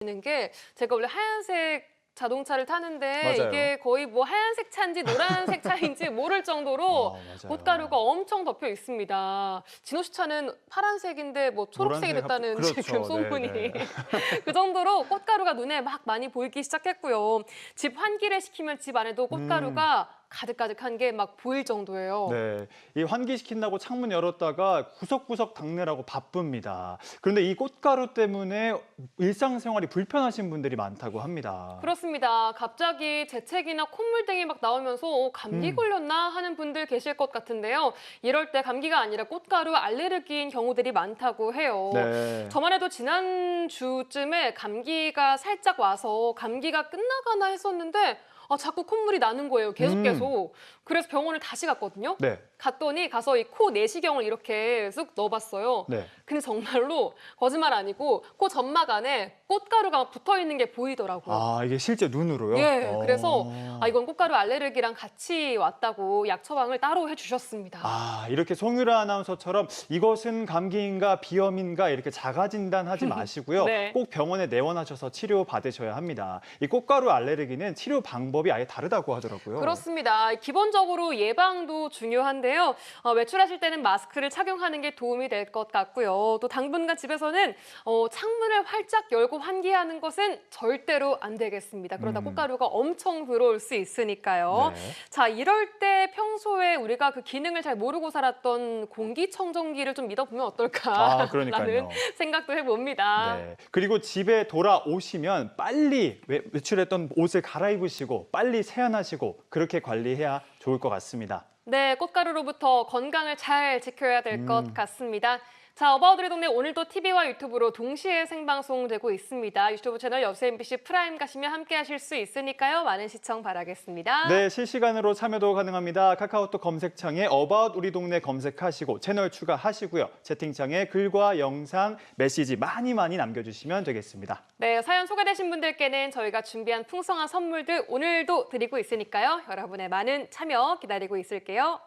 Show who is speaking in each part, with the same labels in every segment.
Speaker 1: 있는 게 제가 원래 하얀색 자동차를 타는데
Speaker 2: 맞아요.
Speaker 1: 이게 거의 뭐 하얀색 차인지 노란색 차인지 모를 정도로
Speaker 2: 맞아요.
Speaker 1: 꽃가루가 엄청 덮여 있습니다. 진호 씨 차는 파란색인데 뭐 초록색이
Speaker 2: 노란색
Speaker 1: 됐다는
Speaker 2: 그렇죠.
Speaker 1: 지금 소문이.
Speaker 2: 네.
Speaker 1: 그 정도로 꽃가루가 눈에 막 많이 보이기 시작했고요. 집 환기를 시키면 집 안에도 꽃가루가 가득가득한 게 막 보일 정도예요.
Speaker 2: 네, 이 환기시킨다고 창문 열었다가 구석구석 닦느라고 바쁩니다. 그런데 이 꽃가루 때문에 일상생활이 불편하신 분들이 많다고 합니다.
Speaker 1: 그렇습니다. 갑자기 재채기나 콧물 등이 막 나오면서 감기 걸렸나 하는 분들 계실 것 같은데요. 이럴 때 감기가 아니라 꽃가루 알레르기인 경우들이 많다고 해요.
Speaker 2: 네.
Speaker 1: 저만 해도 지난주쯤에 감기가 살짝 와서 감기가 끝나가나 했었는데 자꾸 콧물이 나는 거예요. 계속. 그래서 병원을 다시 갔거든요.
Speaker 2: 네.
Speaker 1: 갔더니 가서 이 코 내시경을 이렇게 쑥 넣어봤어요.
Speaker 2: 네.
Speaker 1: 근데 정말로 거짓말 아니고 코 점막 안에 꽃가루가 붙어 있는 게 보이더라고요.
Speaker 2: 아, 이게 실제 눈으로요?
Speaker 1: 예, 그래서 이건 꽃가루 알레르기랑 같이 왔다고 약 처방을 따로 해주셨습니다.
Speaker 2: 아, 이렇게 송유라 아나운서처럼 이것은 감기인가 비염인가 이렇게 자가 진단하지 마시고요.
Speaker 1: 네.
Speaker 2: 꼭 병원에 내원하셔서 치료 받으셔야 합니다. 이 꽃가루 알레르기는 치료 방법이 아예 다르다고 하더라고요.
Speaker 1: 그렇습니다. 기본적으로 예방도 중요한데요. 외출하실 때는 마스크를 착용하는 게 도움이 될 것 같고요. 또 당분간 집에서는 창문을 활짝 열고 환기하는 것은 절대로 안 되겠습니다. 그러다 꽃가루가 엄청 들어올 수 있으니까요.
Speaker 2: 네.
Speaker 1: 자, 이럴 때 평소에 우리가 그 기능을 잘 모르고 살았던 공기청정기를 좀 믿어보면 어떨까
Speaker 2: 그러니까요.
Speaker 1: 라는 생각도 해봅니다.
Speaker 2: 네. 그리고 집에 돌아오시면 빨리 외출했던 옷을 갈아입으시고 빨리 세안하시고 그렇게 관리해야 좋을 것 같습니다.
Speaker 1: 네, 꽃가루로부터 건강을 잘 지켜야 될 것 같습니다. 자, 어바웃 우리 동네 오늘도 TV와 유튜브로 동시에 생방송되고 있습니다. 유튜브 채널 여수 MBC 프라임 가시면 함께 하실 수 있으니까요. 많은 시청 바라겠습니다.
Speaker 2: 네, 실시간으로 참여도 가능합니다. 카카오톡 검색창에 어바웃 우리 동네 검색하시고 채널 추가하시고요. 채팅창에 글과 영상, 메시지 많이 남겨주시면 되겠습니다.
Speaker 1: 네, 사연 소개되신 분들께는 저희가 준비한 풍성한 선물들 오늘도 드리고 있으니까요. 여러분의 많은 참여 기다리고 있을게요.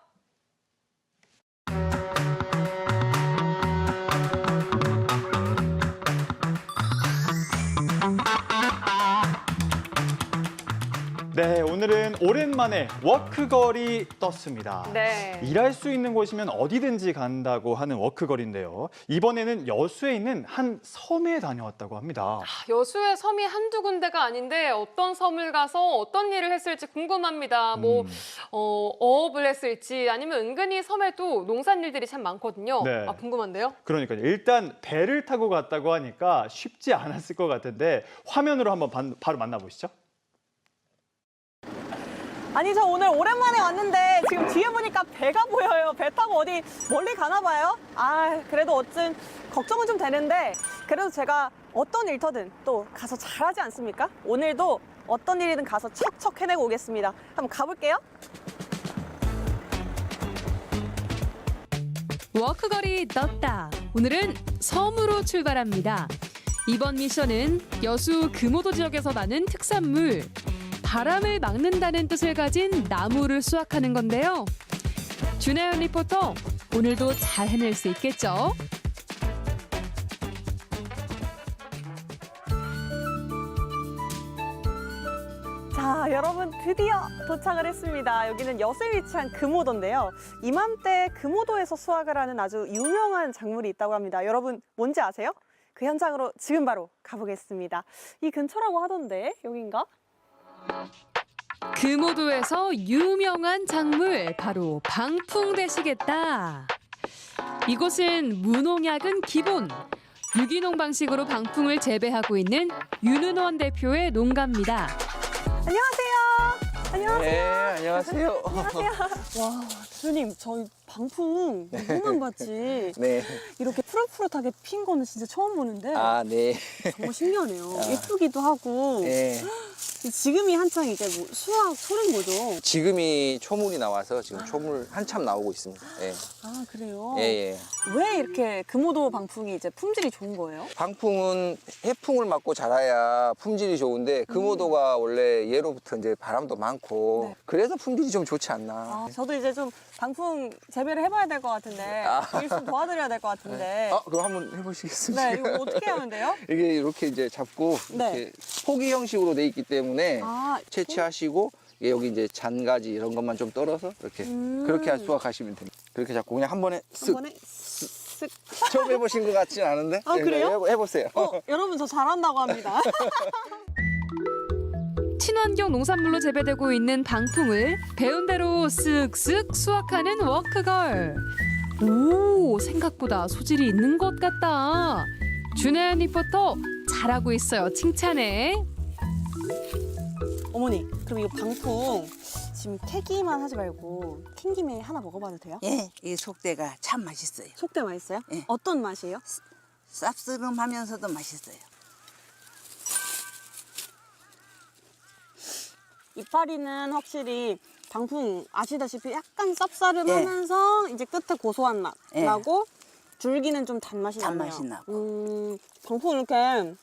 Speaker 2: 네, 오늘은 오랜만에 워크걸이 떴습니다.
Speaker 1: 네.
Speaker 2: 일할 수 있는 곳이면 어디든지 간다고 하는 워크걸인데요. 이번에는 여수에 있는 한 섬에 다녀왔다고 합니다.
Speaker 1: 여수의 섬이 한두 군데가 아닌데 어떤 섬을 가서 어떤 일을 했을지 궁금합니다. 어업을 했을지 아니면 은근히 섬에도 농산일들이 참 많거든요.
Speaker 2: 네.
Speaker 1: 궁금한데요?
Speaker 2: 그러니까요. 일단 배를 타고 갔다고 하니까 쉽지 않았을 것 같은데 화면으로 한번 바로 만나보시죠.
Speaker 3: 아니 저 오늘 오랜만에 왔는데 지금 뒤에 보니까 배가 보여요. 배 타고 어디 멀리 가나 봐요. 그래도 어쨌든 걱정은 좀 되는데 그래도 제가 어떤 일터든 또 가서 잘하지 않습니까? 오늘도 어떤 일이든 가서 척척 해내고 오겠습니다. 한번 가볼게요.
Speaker 4: 워크걸이 떴다. 오늘은 섬으로 출발합니다. 이번 미션은 여수 금오도 지역에서 나는 특산물 바람을 막는다는 뜻을 가진 나무를 수확하는 건데요. 준하연 리포터, 오늘도 잘 해낼 수 있겠죠?
Speaker 3: 자, 여러분 드디어 도착을 했습니다. 여기는 여수에 위치한 금오도인데요. 이맘때 금오도에서 수확을 하는 아주 유명한 작물이 있다고 합니다. 여러분 뭔지 아세요? 그 현장으로 지금 바로 가보겠습니다. 이 근처라고 하던데 여긴가?
Speaker 4: 금오도에서 유명한 작물, 바로 방풍되시겠다. 이곳은 무농약은 기본, 유기농 방식으로 방풍을 재배하고 있는 윤은원 대표의 농가입니다.
Speaker 3: 안녕하세요. 안녕하세요.
Speaker 5: 네, 안녕하세요.
Speaker 3: 안녕하세요. 와, 대표님, 저희 방풍 너무만 봤지.
Speaker 5: 네.
Speaker 3: 이렇게 푸릇푸릇하게 핀 거는 진짜 처음 보는데
Speaker 5: 네.
Speaker 3: 정말 신기하네요. 예쁘기도 하고.
Speaker 5: 네.
Speaker 3: 지금이 한창 이제 뭐 수확 소린 거죠?
Speaker 5: 지금이 초물이 나와서 지금 초물 한참 나오고 있습니다. 예.
Speaker 3: 그래요?
Speaker 5: 예.
Speaker 3: 왜 이렇게 금오도 방풍이 이제 품질이 좋은 거예요?
Speaker 5: 방풍은 해풍을 맞고 자라야 품질이 좋은데 금오도가 원래 예로부터 이제 바람도 많고
Speaker 3: 네.
Speaker 5: 그래서 품질이 좀 좋지 않나.
Speaker 3: 저도 이제 좀 방풍 재배를 해봐야 될 것 같은데 일 좀 도와드려야 될 것 같은데 있는데.
Speaker 5: 그럼 한번 해보시겠습니까?
Speaker 3: 네, 이거 어떻게 하면 돼요?
Speaker 5: 이게 이렇게 이제 잡고
Speaker 3: 네.
Speaker 5: 이렇게 포기 형식으로 돼 있기 때문에
Speaker 3: 아,
Speaker 5: 채취하시고 여기 이제 잔가지 이런 것만 좀 떨어서 이렇게 그렇게 수확하시면 됩니다. 그렇게 잡고 그냥 한 번에
Speaker 3: 한
Speaker 5: 쓱.
Speaker 3: 번에 쓱.
Speaker 5: 처음 해보신 것 같진 않은데?
Speaker 3: 아, 그래요?
Speaker 5: 해보세요.
Speaker 3: 여러분 저 잘한다고 합니다.
Speaker 4: 친환경 농산물로 재배되고 있는 방풍을 배운 대로 쓱쓱 수확하는 워크걸. 오, 생각보다 소질이 있는 것 같다. 준하연 리포터 잘하고 있어요. 칭찬해.
Speaker 3: 어머니, 그럼 이거 방풍 지금 캐기만 하지 말고 캔 김에 하나 먹어봐도 돼요?
Speaker 6: 예, 이 속대가 참 맛있어요.
Speaker 3: 속대 맛있어요?
Speaker 6: 예.
Speaker 3: 어떤 맛이에요?
Speaker 6: 쌉스름하면서도 맛있어요.
Speaker 3: 이파리는 확실히 방풍 아시다시피 약간 쌉싸름하면서 이제 끝에 고소한 맛
Speaker 6: 예.
Speaker 3: 나고 줄기는 좀 단맛이 나네요.
Speaker 6: 단맛이 나고.
Speaker 3: 방풍 이렇게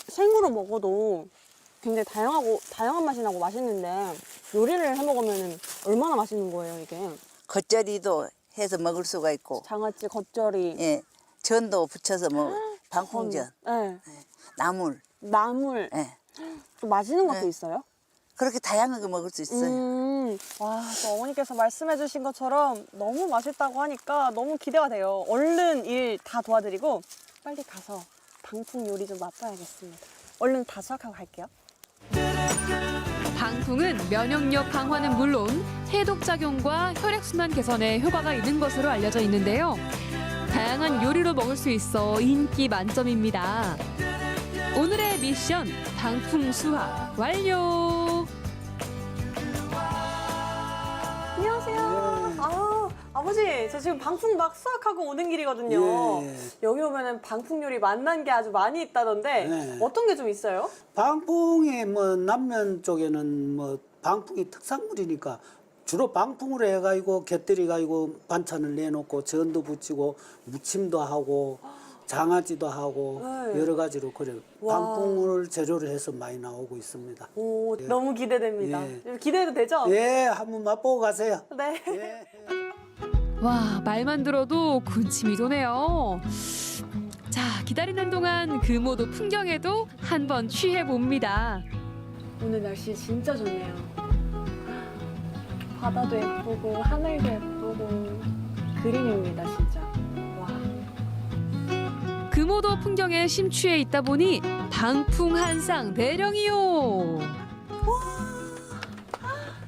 Speaker 3: 생으로 먹어도 굉장히 다양한 맛이 나고 맛있는데 요리를 해 먹으면 얼마나 맛있는 거예요 이게?
Speaker 6: 겉절이도 해서 먹을 수가 있고,
Speaker 3: 장아찌, 겉절이,
Speaker 6: 예, 전도 붙여서 방풍전,
Speaker 3: 네.
Speaker 6: 나물,
Speaker 3: 나물,
Speaker 6: 예,
Speaker 3: 또 맛있는 것도
Speaker 6: 네.
Speaker 3: 있어요?
Speaker 6: 그렇게 다양하게 먹을 수 있어요.
Speaker 3: 와, 또 어머니께서 말씀해주신 것처럼 너무 맛있다고 하니까 너무 기대가 돼요. 얼른 일 다 도와드리고 빨리 가서 방풍 요리 좀 맛봐야겠습니다. 얼른 다 수확하고 갈게요.
Speaker 4: 방풍은 면역력 강화는 물론 해독 작용과 혈액순환 개선에 효과가 있는 것으로 알려져 있는데요. 다양한 요리로 먹을 수 있어 인기 만점입니다. 오늘의 미션 방풍 수확 완료.
Speaker 3: 안녕하세요. 아버지, 저 지금 방풍 막 수확하고 오는 길이거든요.
Speaker 7: 예.
Speaker 3: 여기 오면은 방풍 요리 만난 게 아주 많이 있다던데
Speaker 7: 네.
Speaker 3: 어떤 게 좀 있어요?
Speaker 7: 방풍이 뭐 남면 쪽에는 뭐 방풍이 특산물이니까 주로 방풍으로 해가지고 곁들이 가지고 반찬을 내놓고 전도 붙이고 무침도 하고 장아찌도 하고
Speaker 3: 네.
Speaker 7: 여러 가지로 그래
Speaker 3: 와.
Speaker 7: 방풍을 재료를 해서 많이 나오고 있습니다.
Speaker 3: 오, 너무 기대됩니다.
Speaker 7: 예.
Speaker 3: 기대해도 되죠?
Speaker 7: 예, 한번 맛보고 가세요.
Speaker 3: 네.
Speaker 7: 예.
Speaker 4: 와, 말만 들어도 군침이 도네요. 자, 기다리는 동안 금오도 풍경에도 한번 취해봅니다.
Speaker 3: 오늘 날씨 진짜 좋네요. 바다도 예쁘고 하늘도 예쁘고 그림입니다, 진짜. 와.
Speaker 4: 금오도 풍경에 심취해 있다 보니 방풍 한 쌍 대령이요.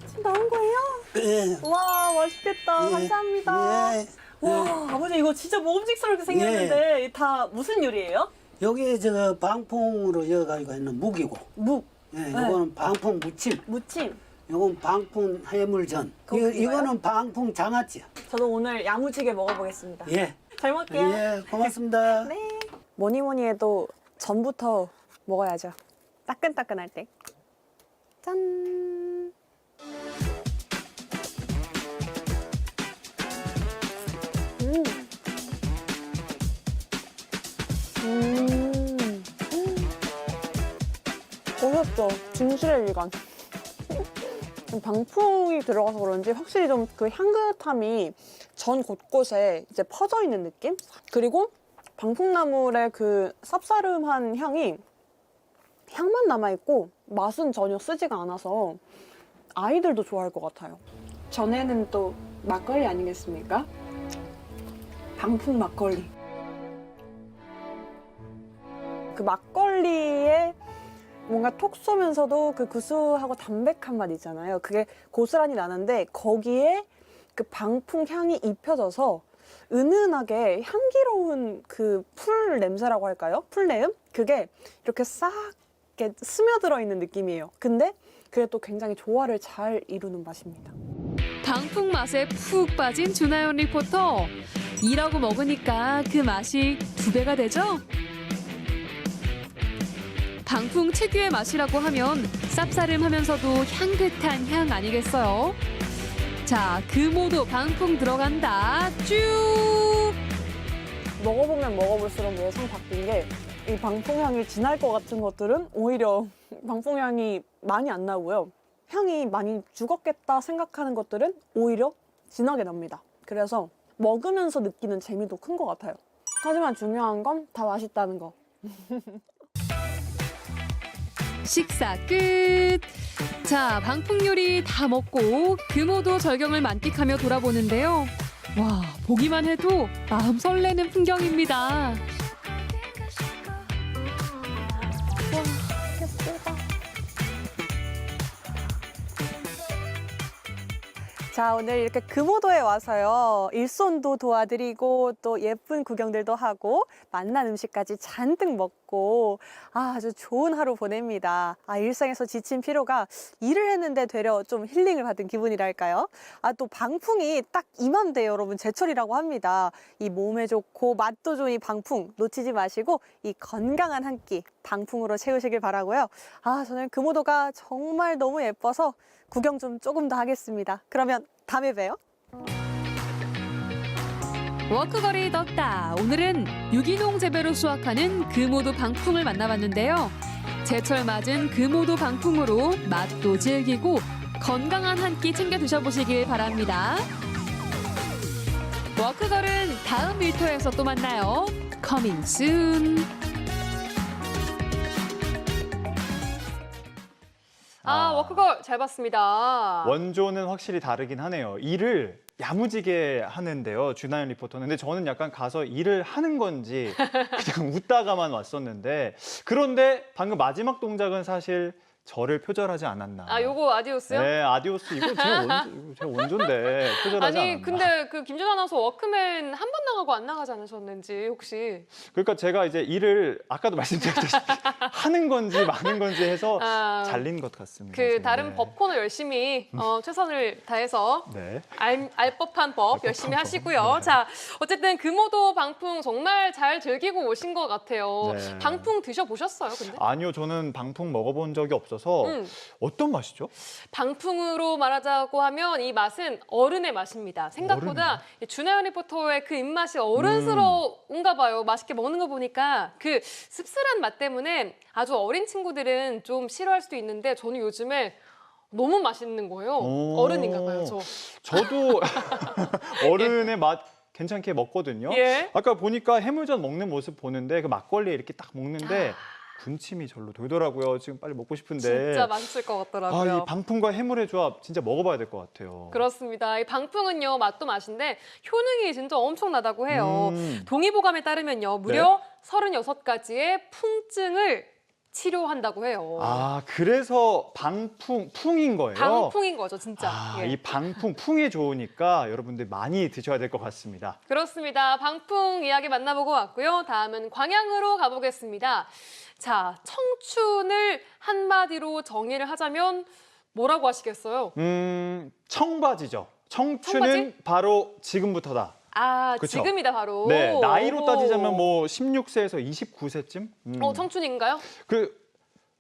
Speaker 3: 지금 나온 거예요?
Speaker 7: 예.
Speaker 3: 와, 맛있겠다.
Speaker 7: 예.
Speaker 3: 감사합니다.
Speaker 7: 예.
Speaker 3: 와, 아버지 이거 진짜 먹음직스럽게 생겼는데 다 무슨 요리예요?
Speaker 7: 여기 저 방풍으로 이어가지고 있는 묵이고,
Speaker 3: 묵,
Speaker 7: 예, 이거는 방풍 무침,
Speaker 3: 무침.
Speaker 7: 이건 방풍 해물전,
Speaker 3: 그건가요?
Speaker 7: 이거는 방풍 장아찌.
Speaker 3: 저도 오늘 야무지게 먹어보겠습니다.
Speaker 7: 예.
Speaker 3: 잘 먹을게요.
Speaker 7: 예, 고맙습니다.
Speaker 3: 네. 뭐니 뭐니 해도 전부터 먹어야죠. 따끈따끈할 때. 짠. 어렵죠. 진실의 일관. 방풍이 들어가서 그런지 확실히 좀 그 향긋함이 전 곳곳에 이제 퍼져 있는 느낌? 그리고 방풍나물의 그 쌉싸름한 향만 남아있고 맛은 전혀 쓰지가 않아서 아이들도 좋아할 것 같아요. 전에는 또 막걸리 아니겠습니까? 방풍 막걸리. 그 막걸리에 뭔가 톡 쏘면서도 그 구수하고 담백한 맛 있잖아요. 그게 고스란히 나는데 거기에 그 방풍 향이 입혀져서 은은하게 향기로운 그 풀 냄새라고 할까요? 풀내음? 그게 이렇게 싹 이렇게 스며들어 있는 느낌이에요. 근데 그게 또 굉장히 조화를 잘 이루는 맛입니다.
Speaker 4: 방풍 맛에 푹 빠진 준하연 리포터. 일하고 먹으니까 그 맛이 2배가 되죠? 방풍 특유의 맛이라고 하면 쌉싸름하면서도 향긋한 향 아니겠어요? 자, 금오도 방풍 들어간다. 쭉!
Speaker 3: 먹어보면 먹어볼수록 예상 바뀐 게 이 방풍향이 진할 것 같은 것들은 오히려 방풍향이 많이 안 나고요. 향이 많이 죽었겠다 생각하는 것들은 오히려 진하게 납니다. 그래서 먹으면서 느끼는 재미도 큰 것 같아요. 하지만 중요한 건 다 맛있다는 거.
Speaker 4: 식사 끝. 자, 방풍 요리 다 먹고 금오도 절경을 만끽하며 돌아보는데요. 와, 보기만 해도 마음 설레는 풍경입니다.
Speaker 3: 자, 오늘 이렇게 금오도에 와서요. 일손도 도와드리고 또 예쁜 구경들도 하고 맛난 음식까지 잔뜩 먹고 아주 좋은 하루 보냅니다. 일상에서 지친 피로가 일을 했는데 되려 좀 힐링을 받은 기분이랄까요? 또 방풍이 딱 이맘때 여러분 제철이라고 합니다. 이 몸에 좋고 맛도 좋은 이 방풍 놓치지 마시고 이 건강한 한 끼 방풍으로 채우시길 바라고요. 저는 금오도가 정말 너무 예뻐서 구경 좀 조금 더 하겠습니다. 그러면 다음에 봬요.
Speaker 4: 워크거리 떴다. 오늘은 유기농 재배로 수확하는 금오도 방풍을 만나봤는데요. 제철 맞은 금오도 방풍으로 맛도 즐기고 건강한 한 끼 챙겨 드셔보시길 바랍니다. 워크걸은 다음 일터에서 또 만나요. Coming soon.
Speaker 1: 워크걸 잘 봤습니다.
Speaker 2: 원조는 확실히 다르긴 하네요. 일을 야무지게 하는데요, 주나연 리포터는. 근데 저는 약간 가서 일을 하는 건지 그냥 웃다가만 왔었는데, 그런데 방금 마지막 동작은 사실 저를 표절하지 않았나.
Speaker 1: 요거 아디오스요?
Speaker 2: 네, 아디오스. 이거 제 원조인데 표절하지 않았나.
Speaker 1: 근데 그 김준호 아나운서 워크맨 한 번 나가고 안 나가지 않으셨는지 혹시?
Speaker 2: 그러니까 제가 이제 일을 아까도 말씀드렸다시피 하는 건지 마는 건지 해서 잘린 것 같습니다. 지금.
Speaker 1: 다른
Speaker 2: 네.
Speaker 1: 법 코너 열심히 최선을 다해서
Speaker 2: 네.
Speaker 1: 알 법한 법 열심히 하시고요. 자, 어쨌든 금오도 방풍 정말 잘 즐기고 오신 것 같아요.
Speaker 2: 네.
Speaker 1: 방풍 드셔보셨어요, 근데?
Speaker 2: 아니요, 저는 방풍 먹어본 적이 없어서 어떤 맛이죠?
Speaker 1: 방풍으로 말하자고 하면 이 맛은 어른의 맛입니다. 생각보다 주나연 리포터의 그 입맛이 어른스러운가 봐요. 맛있게 먹는 거 보니까 그 씁쓸한 맛 때문에 아주 어린 친구들은 좀 싫어할 수도 있는데 저는 요즘에 너무 맛있는 거예요. 어른인가 봐요, 저.
Speaker 2: 저도 어른의 맛 괜찮게 먹거든요.
Speaker 1: 예.
Speaker 2: 아까 보니까 해물전 먹는 모습 보는데 그 막걸리에 이렇게 딱 먹는데 군침이 절로 돌더라고요. 지금 빨리 먹고 싶은데.
Speaker 1: 진짜 맛있을 것 같더라고요.
Speaker 2: 이 방풍과 해물의 조합 진짜 먹어봐야 될 것 같아요.
Speaker 1: 그렇습니다. 이 방풍은요, 맛도 맛인데 효능이 진짜 엄청나다고 해요. 동의보감에 따르면요, 무려 36가지의 풍증을 치료한다고 해요.
Speaker 2: 그래서 풍인 거예요?
Speaker 1: 방풍인 거죠, 진짜. 예.
Speaker 2: 이 풍이 좋으니까 여러분들 많이 드셔야 될 것 같습니다.
Speaker 1: 그렇습니다. 방풍 이야기 만나보고 왔고요. 다음은 광양으로 가보겠습니다. 자, 청춘을 한마디로 정의를 하자면 뭐라고 하시겠어요?
Speaker 2: 청바지죠. 청춘은
Speaker 1: 청바지?
Speaker 2: 바로 지금부터다. 그쵸?
Speaker 1: 지금이다 바로.
Speaker 2: 네, 나이로 따지자면 뭐 16세에서 29세쯤?
Speaker 1: 청춘인가요?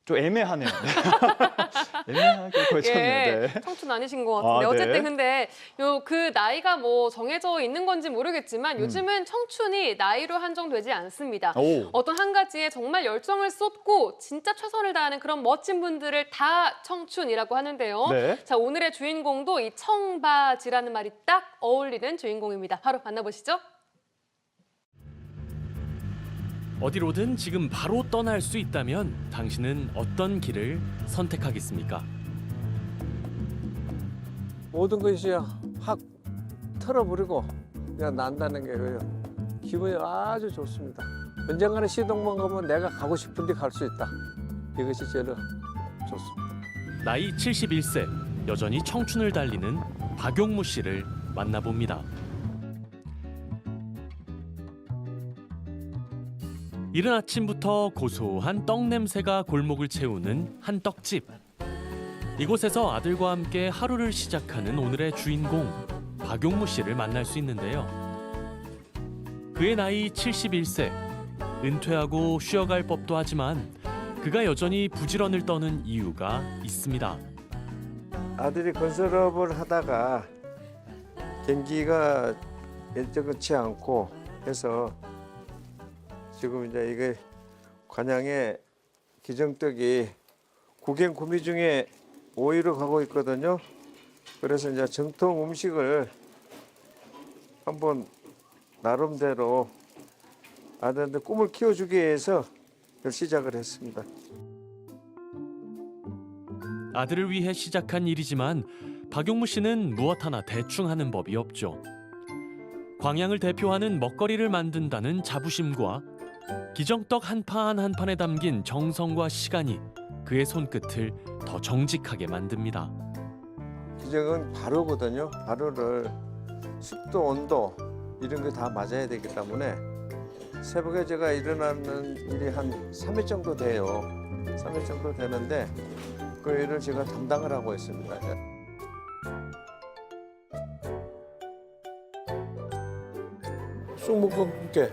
Speaker 2: 좀 애매하네요. 네. 애매하게 걸쳤네요. 네.
Speaker 1: 청춘 아니신 것 같은데.
Speaker 2: 네.
Speaker 1: 어쨌든 근데 그 나이가 뭐 정해져 있는 건지 모르겠지만 요즘은 청춘이 나이로 한정되지 않습니다. 어떤 한 가지에 정말 열정을 쏟고 진짜 최선을 다하는 그런 멋진 분들을 다 청춘이라고 하는데요.
Speaker 2: 네.
Speaker 1: 자, 오늘의 주인공도 이 청바지라는 말이 딱 어울리는 주인공입니다. 바로 만나보시죠.
Speaker 8: 어디로든 지금 바로 떠날 수 있다면 당신은 어떤 길을 선택하겠습니까?
Speaker 5: 모든 것이 확 털어버리고 그냥 난다는 게 그래요. 기분이 아주 좋습니다. 언젠가는 시동만 가면 내가 가고 싶은 데 갈 수 있다. 이것이 제일 좋습니다.
Speaker 8: 나이 71세, 여전히 청춘을 달리는 박용무 씨를 만나봅니다. 이른 아침부터 고소한 떡 냄새가 골목을 채우는 한 떡집. 이곳에서 아들과 함께 하루를 시작하는 오늘의 주인공 박용무 씨를 만날 수 있는데요. 그의 나이 71세. 은퇴하고 쉬어갈 법도 하지만 그가 여전히 부지런을 떠는 이유가 있습니다.
Speaker 9: 아들이 건설업을 하다가 경기가 예정치 않고 해서 지금 이제 이게 관양에 기정떡이 국영 구미 중에 5위로 가고 있거든요. 그래서 이제 정통 음식을 한번 나름대로 아들한테 꿈을 키워주기 위해서 시작을 했습니다.
Speaker 8: 아들을 위해 시작한 일이지만 박용무 씨는 무엇 하나 대충 하는 법이 없죠. 광양을 대표하는 먹거리를 만든다는 자부심과 기정떡 한 판 한 판에 담긴 정성과 시간이 그의 손끝을 더 정직하게 만듭니다.
Speaker 9: 기정은 발효거든요. 발효를 습도, 온도 이런 게 다 맞아야 되기 때문에 새벽에 제가 일어나는 일이 한 3일 정도 돼요. 3일 정도 되는데 그 일을 제가 담당을 하고 있습니다. 쑥 묶어볼게.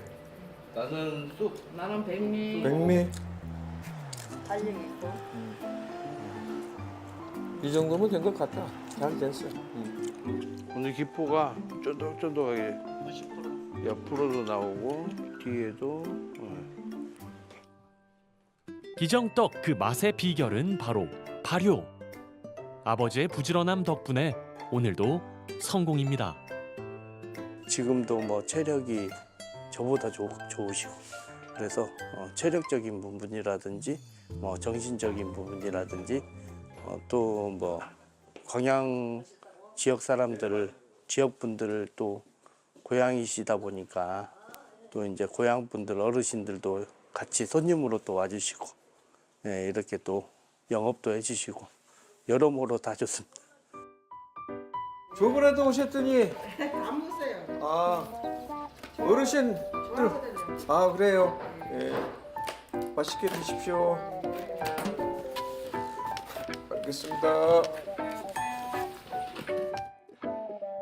Speaker 10: 나는 쑥. 나는 백미.
Speaker 9: 백미. 이 정도면 된 것 같다. 잘 됐어.
Speaker 10: 오늘 기포가 쫀득쫀득하게 옆으로도 나오고 뒤에도.
Speaker 8: 기정떡 그 맛의 비결은 바로 발효. 아버지의 부지런함 덕분에 오늘도 성공입니다.
Speaker 11: 지금도 뭐 체력이 저보다 좋으시고 그래서 체력적인 부분이라든지 뭐 정신적인 부분이라든지 또 뭐 광양 지역 사람들을 지역 분들을 또 고향이시다 보니까 또 이제 고향 분들 어르신들도 같이 손님으로 또 와주시고 네, 이렇게 또 영업도 해주시고 여러모로 다 좋습니다.
Speaker 9: 저번에도 오셨더니 안 먹었어요. 아 어르신들 아 그래요. 예. 맛있게 드십시오. 알겠습니다.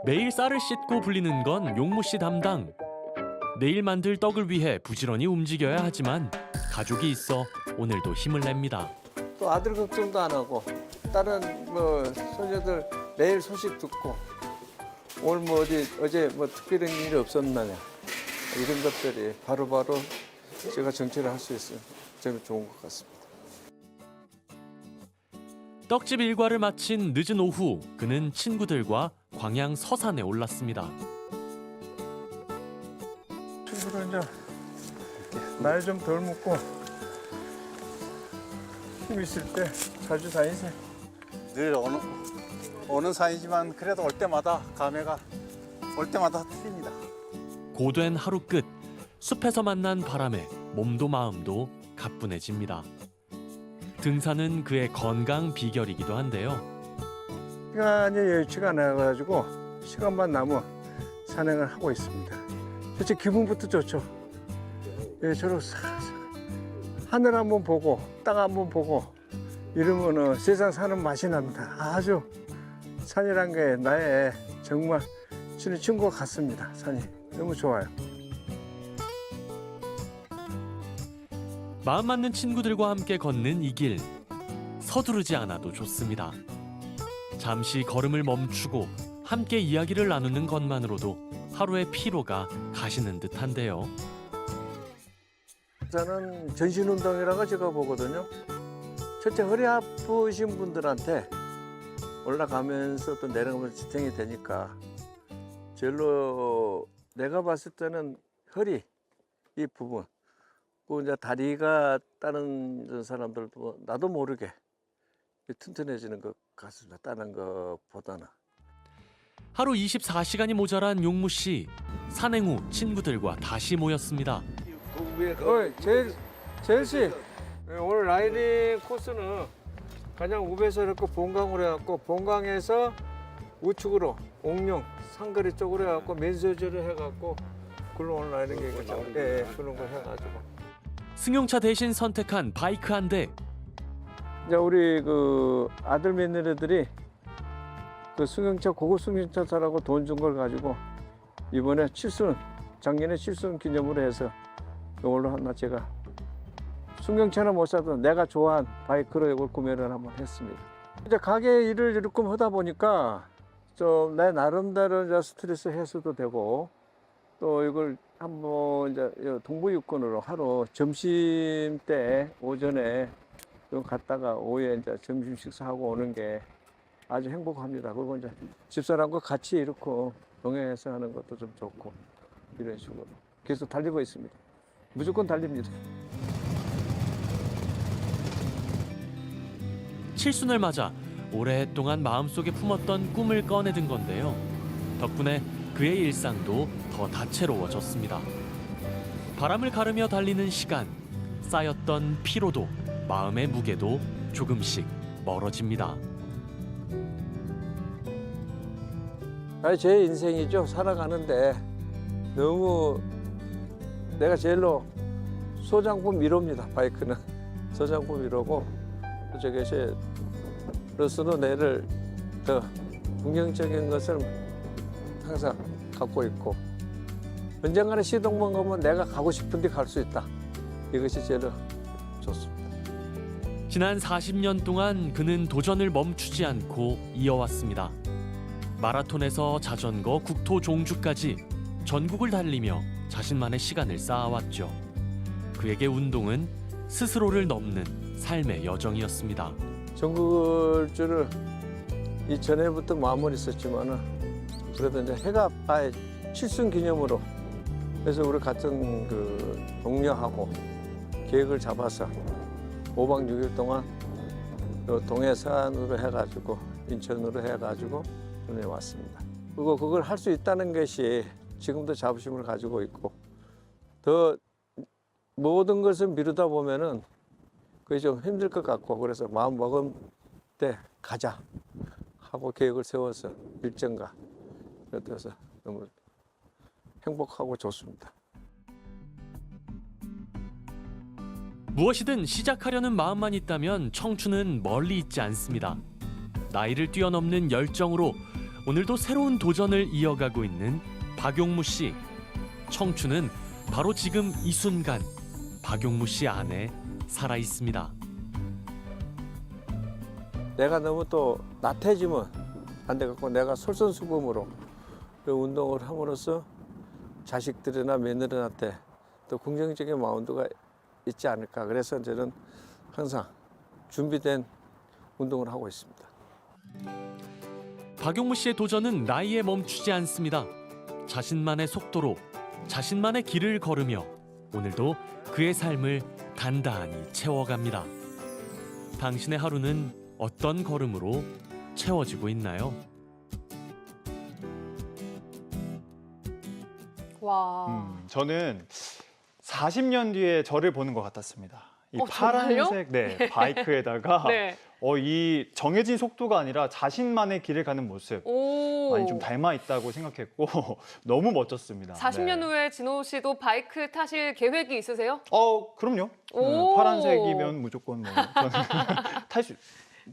Speaker 8: 매일 쌀을 씻고 불리는 건 용무 씨 담당. 내일 만들 떡을 위해 부지런히 움직여야 하지만 가족이 있어 오늘도 힘을 냅니다.
Speaker 9: 또 아들 걱정도 안 하고 다른 뭐 손녀들 내일 소식 듣고 오늘 뭐 어제 뭐 특별한 일이 없었나냐 이런 것들이 바로바로 제가 정치를 할 수 있어요. 저는 좋은 것 같습니다.
Speaker 8: 떡집 일과를 마친 늦은 오후 그는 친구들과 광양 서산에 올랐습니다.
Speaker 9: 친구들 이제 나이 좀 덜 먹고 힘 있을 때 자주 다니세요.
Speaker 12: 늘 어느 사이지만 그래도 올 때마다 감회가 올 때마다 틀립니다.
Speaker 8: 고된 하루 끝 숲에서 만난 바람에 몸도 마음도 가뿐해집니다. 등산은 그의 건강 비결이기도 한데요.
Speaker 9: 시간이 여유치가 않아가지고 시간만 남으면 산행을 하고 있습니다. 실제 기분부터 좋죠. 예, 저렇게 하늘 한번 보고 땅 한번 보고 이러면은 세상 사는 맛이 납니다. 아주 산이란 게 나의 정말 친구와 같습니다. 산이 너무 좋아요.
Speaker 8: 마음 맞는 친구들과 함께 걷는 이 길 서두르지 않아도 좋습니다. 잠시 걸음을 멈추고 함께 이야기를 나누는 것만으로도 하루의 피로가 가시는 듯한데요.
Speaker 9: 저는 전신운동이라고 제가 보거든요. 첫째 허리 아프신 분들한테 올라가면서 또 내려가면서 지탱이 되니까 제일로 내가 봤을 때는 허리 이 부분 그 이제 다리가 다른 사람들도 나도 모르게 튼튼해지는 것 같습니다. 다른 것보다는.
Speaker 8: 하루 24시간이 모자란 용무 씨. 산행 후 친구들과 다시 모였습니다.
Speaker 9: 제일 씨 오늘 라이딩 코스는 가장 우배서 이렇게 본강으로 해갖고 본강에서 우측으로 옥룡 상거리 쪽으로 해갖고 맨소지를 해갖고 그걸로 오늘 라이딩 얘기죠. 예, 그런 거 해가지고.
Speaker 8: 승용차 대신 선택한 바이크 한 대.
Speaker 9: 이제 우리 그 아들 며느리들이 그 승용차 고급 승용차 사라고 돈 준 걸 가지고 이번에 작년에 7순 기념으로 해서 이걸로 하나 제가 승용차는 못 사도 내가 좋아한 바이크로 이걸 구매를 한번 했습니다. 이제 가게 일을 이렇게 하다 보니까 좀 내 나름대로 이제 스트레스 해소도 되고 또 이걸 한번 이제 동부유권으로 하루 점심 때 오전에 좀 갔다가 오후에 이제 점심 식사하고 오는 게 아주 행복합니다. 그리고 이제 집사람과 같이 이렇게 동행해서 하는 것도 좀 좋고 이런 식으로 계속 달리고 있습니다.
Speaker 5: 무조건 달립니다.
Speaker 8: 칠순을 맞아 오랫동안 마음속에 품었던 꿈을 꺼내든 건데요. 덕분에 그의 일상도 더 다채로워졌습니다. 바람을 가르며 달리는 시간, 쌓였던 피로도, 마음의 무게도 조금씩 멀어집니다.
Speaker 5: 아니, 제 인생이죠. 살아가는데 너무 내가 제일로 소장품 1호입니다. 바이크는 소장품 1호고 저것으로서도 내를 더 긍정적인 것을 항상 갖고 있고 언젠가는 시동만 가면 내가 가고 싶은 데 갈 수 있다. 이것이 제일 좋습니다.
Speaker 8: 지난 40년 동안 그는 도전을 멈추지 않고 이어왔습니다. 마라톤에서 자전거, 국토 종주까지 전국을 달리며 자신만의 시간을 쌓아왔죠. 그에게 운동은 스스로를 넘는 삶의 여정이었습니다.
Speaker 5: 전국을 줄을 이전에부터 마음은 있었지만은 그래도 이제 해가 칠순 기념으로 그래서 우리 같은 그 동료하고 계획을 잡아서 5박 6일 동안 동해산으로 해가지고 인천으로 해가지고 오늘 왔습니다. 그리고 그걸 할 수 있다는 것이 지금도 자부심을 가지고 있고 더 모든 것을 미루다 보면은 그게 좀 힘들 것 같고 그래서 마음 먹은 때 가자 하고 계획을 세워서 일정과 그래서 너무 행복하고 좋습니다.
Speaker 8: 무엇이든 시작하려는 마음만 있다면 청춘은 멀리 있지 않습니다. 나이를 뛰어넘는 열정으로 오늘도 새로운 도전을 이어가고 있는 박용무 씨. 청춘은 바로 지금 이 순간 박용무 씨 안에 살아 있습니다.
Speaker 5: 내가 너무 또 나태해지면 안 되겠고 내가 솔선수범으로 운동을 함으로써 자식들이나 며느리한테 또 긍정적인 마운드가 있지 않을까. 그래서 저는 항상 준비된 운동을 하고 있습니다.
Speaker 8: 박용무 씨의 도전은 나이에 멈추지 않습니다. 자신만의 속도로 자신만의 길을 걸으며 오늘도 그의 삶을 단단히 채워갑니다. 당신의 하루는 어떤 걸음으로 채워지고 있나요?
Speaker 1: 와.
Speaker 2: 저는 40년 뒤에 저를 보는 것 같았습니다. 이
Speaker 1: 정말요?
Speaker 2: 파란색 바이크에다가
Speaker 1: 네.
Speaker 2: 이 정해진 속도가 아니라 자신만의 길을 가는 모습
Speaker 1: 오.
Speaker 2: 많이 좀 닮아 있다고 생각했고 너무 멋졌습니다.
Speaker 1: 40년
Speaker 2: 네.
Speaker 1: 후에 진호 씨도 바이크 타실 계획이 있으세요?
Speaker 2: 그럼요.
Speaker 1: 오.
Speaker 2: 파란색이면 무조건 뭐 저는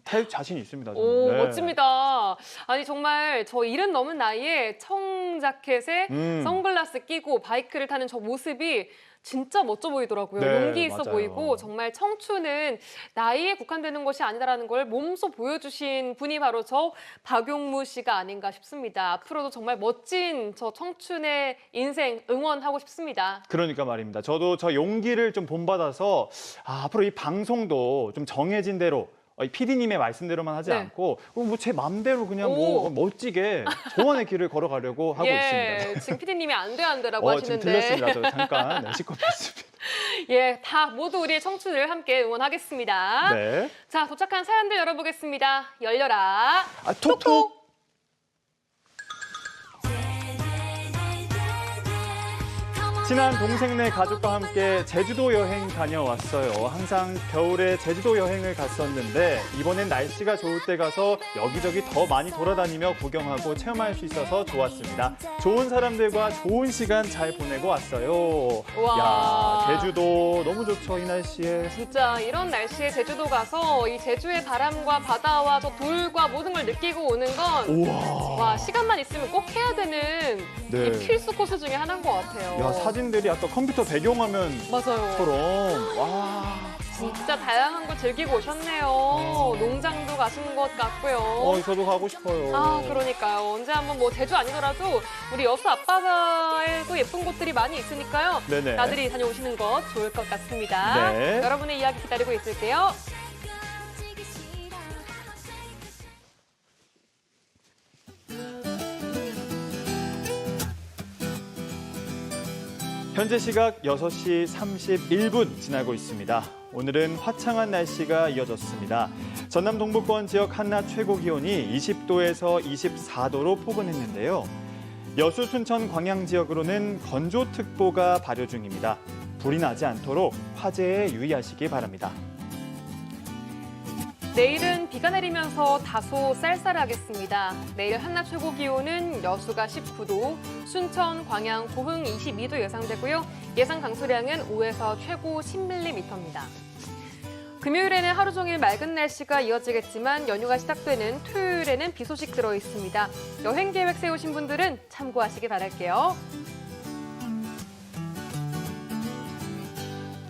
Speaker 2: 탈 자신이 있습니다. 저는.
Speaker 1: 오,
Speaker 2: 네.
Speaker 1: 멋집니다. 아니 정말 저 70 넘은 나이에 청자켓에 선글라스 끼고 바이크를 타는 저 모습이 진짜 멋져 보이더라고요.
Speaker 2: 네,
Speaker 1: 용기 있어
Speaker 2: 맞아요.
Speaker 1: 보이고 정말 청춘은 나이에 국한되는 것이 아니다라는 걸 몸소 보여주신 분이 바로 저 박용무 씨가 아닌가 싶습니다. 앞으로도 정말 멋진 저 청춘의 인생 응원하고 싶습니다.
Speaker 2: 그러니까 말입니다. 저도 저 용기를 좀 본받아서 앞으로 이 방송도 좀 정해진 대로 PD님의 말씀대로만 하지
Speaker 1: 네.
Speaker 2: 않고 뭐 제 마음대로 그냥
Speaker 1: 오.
Speaker 2: 뭐 멋지게 저만의 길을 걸어가려고 하고 있습니다.
Speaker 1: 지금 PD님이 안 돼라고
Speaker 2: 지금
Speaker 1: 하시는데.
Speaker 2: 들렸습니다. 저 잠깐 시겁했습니다.
Speaker 1: 예, 다 모두 우리의 청춘을 함께 응원하겠습니다.
Speaker 2: 네.
Speaker 1: 자, 도착한 사연들 열어보겠습니다. 열려라.
Speaker 2: 톡톡. 친한 동생네 가족과 함께 제주도 여행 다녀왔어요. 항상 겨울에 제주도 여행을 갔었는데 이번엔 날씨가 좋을 때 가서 여기저기 더 많이 돌아다니며 구경하고 체험할 수 있어서 좋았습니다. 좋은 사람들과 좋은 시간 잘 보내고 왔어요.
Speaker 1: 와.
Speaker 2: 야, 제주도 너무 좋죠, 이 날씨에.
Speaker 1: 진짜 이런 날씨에 제주도 가서 이 제주의 바람과 바다와 저 돌과 모든 걸 느끼고 오는 건
Speaker 2: 우와.
Speaker 1: 와, 시간만 있으면 꼭 해야 되는
Speaker 2: 네.
Speaker 1: 이 필수 코스 중에 하나인 것 같아요.
Speaker 2: 야, 사진들이 아까 컴퓨터 배경화면처럼.
Speaker 1: 맞아요.
Speaker 2: 와.
Speaker 1: 진짜 다양한 걸 즐기고 오셨네요. 농장도 가신 것 같고요.
Speaker 2: 저도 가고 싶어요.
Speaker 1: 그러니까요. 언제 한번 뭐 제주 아니더라도 우리 여수 앞바다에도 예쁜 곳들이 많이 있으니까요.
Speaker 2: 네네.
Speaker 1: 나들이 다녀오시는 것 좋을 것 같습니다.
Speaker 2: 네.
Speaker 1: 여러분의 이야기 기다리고 있을게요.
Speaker 2: 현재 시각 6시 31분 지나고 있습니다. 오늘은 화창한 날씨가 이어졌습니다. 전남 동부권 지역 한낮 최고 기온이 20도에서 24도로 포근했는데요. 여수, 순천, 광양 지역으로는 건조특보가 발효 중입니다. 불이 나지 않도록 화재에 유의하시기 바랍니다.
Speaker 1: 내일은 비가 내리면서 다소 쌀쌀하겠습니다. 내일 한낮 최고 기온은 여수가 19도, 순천, 광양, 고흥 22도 예상되고요. 예상 강수량은 5에서 최고 10mm입니다. 금요일에는 하루 종일 맑은 날씨가 이어지겠지만 연휴가 시작되는 토요일에는 비 소식 들어 있습니다. 여행 계획 세우신 분들은 참고하시기 바랄게요.